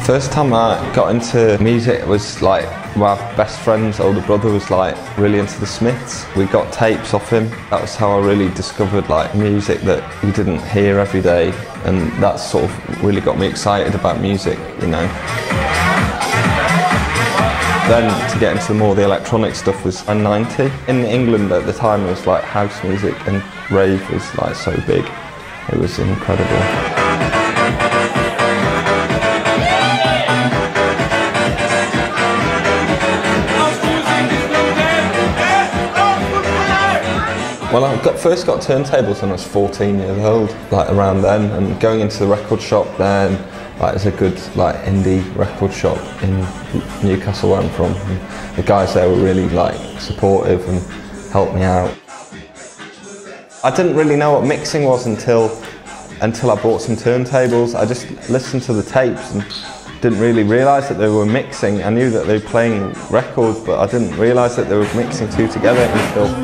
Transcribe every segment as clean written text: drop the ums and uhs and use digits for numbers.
First time I got into music was like my best friend's older brother was like really into the Smiths. We got tapes off him. That was how I really discovered like music that you didn't hear every day, and that sort of really got me excited about music, you know. Then to get into more the electronic stuff was in '90. In England at the time it was like house music and rave was like so big. It was incredible. Well, I first got turntables when I was 14 years old, like around then, and going into the record shop then, like there's a good like indie record shop in Newcastle where I'm from. And the guys there were really like supportive and helped me out. I didn't really know what mixing was until I bought some turntables. I just listened to the tapes and didn't really realise that they were mixing. I knew that they were playing records, but I didn't realise that they were mixing two together until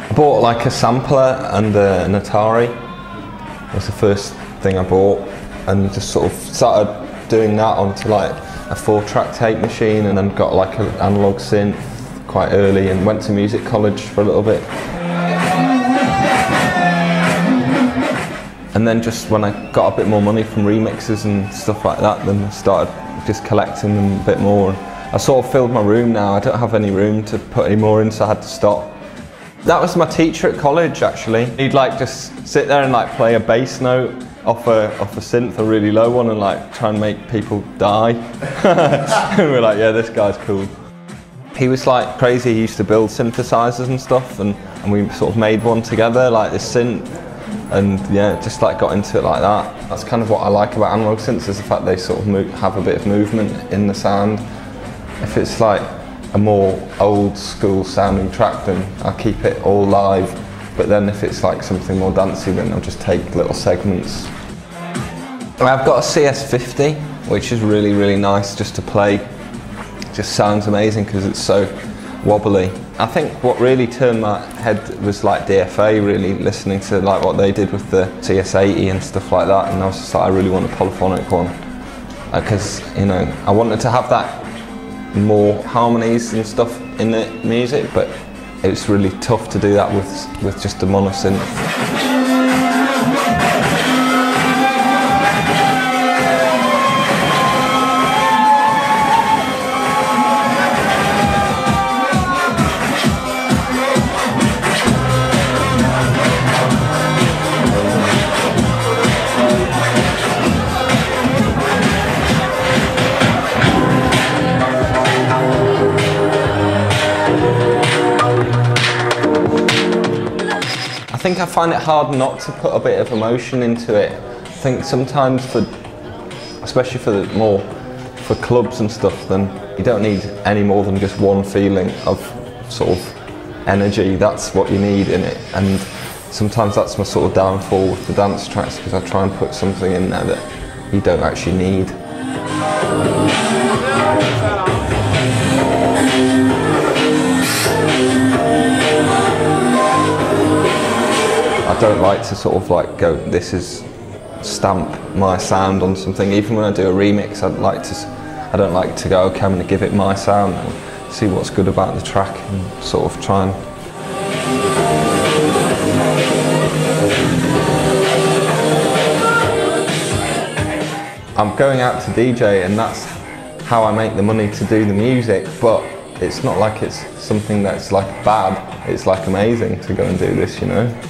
I bought like a sampler and an Atari. That was the first thing I bought, and just sort of started doing that onto like a 4-track tape machine, and then got like an analog synth quite early and went to music college for a little bit. And then just when I got a bit more money from remixes and stuff like that, then I started just collecting them a bit more. I sort of filled my room now. I don't have any room to put any more in, so I had to stop. That was my teacher at college, actually. He'd like just sit there and like play a bass note off a synth, a really low one, and like try and make people die. And we're like, yeah, this guy's cool. He was like crazy. He used to build synthesizers and stuff, and we sort of made one together, like this synth. And yeah, just like got into it like that. That's kind of what I like about analog synths, is the fact they sort of have a bit of movement in the sound. If it's like a more old school sounding track, then I'll keep it all live, but then if it's like something more dancey, then I'll just take little segments. I've got a CS50, which is really, really nice just to play. It just sounds amazing because it's so wobbly. I think what really turned my head was like DFA, really listening to like what they did with the CS80 and stuff like that, and I was just like, I really want a polyphonic one, because you know, I wanted to have that more harmonies and stuff in the music, but it's really tough to do that with just a mono synth. I think I find it hard not to put a bit of emotion into it. I think sometimes especially for clubs and stuff, then you don't need any more than just one feeling of sort of energy. That's what you need in it, and sometimes that's my sort of downfall with the dance tracks, because I try and put something in there that you don't actually need. I don't like to sort of like go, this is stamp my sound on something. Even when I do a remix, I don't like to go, okay, I'm going to give it my sound and see what's good about the track and sort of try and. I'm going out to DJ, and that's how I make the money to do the music, but it's not like it's something that's like bad. It's like amazing to go and do this, you know.